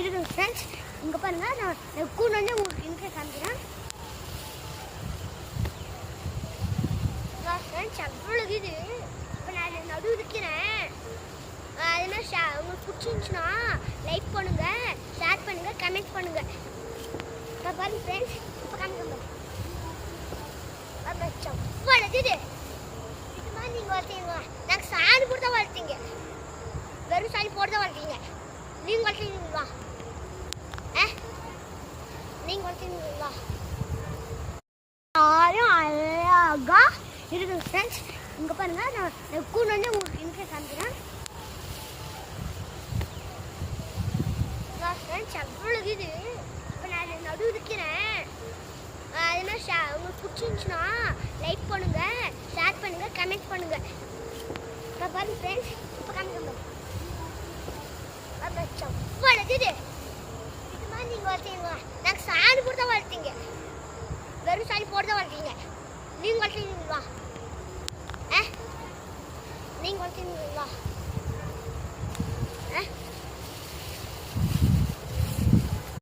இருக்குங்க ஃப்ரெண்ட்ஸ். இங்கே பாருங்கள், நான் கூண்டு வந்து உங்களுக்கு இங்கே காமிக்கிறேன் ஃப்ரெண்ட்ஸ். அவ்வளோ இது இப்போ நான் நடு இருக்கிறேன். அதெல்லாம் உங்களுக்கு பிடிச்சிருந்துச்சுன்னா லைக் பண்ணுங்கள், ஷேர் பண்ணுங்கள், கமெண்ட் பண்ணுங்கள். இப்போ பாருங்கள் ஃப்ரெண்ட்ஸ், இப்போ காமிக்க அவ்வளோ இது இது மாதிரி நீங்கள் வளர்த்தீங்க. நாங்கள் சாணி போட்டு தான் வளர்த்தீங்க, வெறும் சாணி போட்டு தான் வளர்த்தீங்க. நீங்கள் வளர்த்தீங்களா? நீங்கள் வளர்த்தீங்களா? அழகா இருக்குங்க ஃப்ரெண்ட்ஸ். இங்கே பாருங்கள், நான் கூண்டு வந்து உங்களுக்கு இங்கே காமிக்கிறேன் ஃப்ரெண்ட்ஸ். அவ்வளோ இது இப்போ நான் நடு இருக்கிறேன். அதெல்லாம் உங்களுக்கு பிடிச்சிருந்துச்சுன்னா லைக் பண்ணுங்கள், ஷேர் பண்ணுங்கள், கமெண்ட் பண்ணுங்கள். இப்போ பாருங்க ஃப்ரெண்ட்ஸ், இப்போ காமிக்க அவ்வளோ இது இது மாதிரி நீங்கள் வளர்த்தீங்களா? நாங்கள் சாணி போட்டு தான் வளர்த்தீங்க, வெறும் சாணி போட்டு தான் வளர்த்தீங்க. நீங்கள் வளர்த்தீங்களா? நீங்கள் வளர்த்தீங்களா?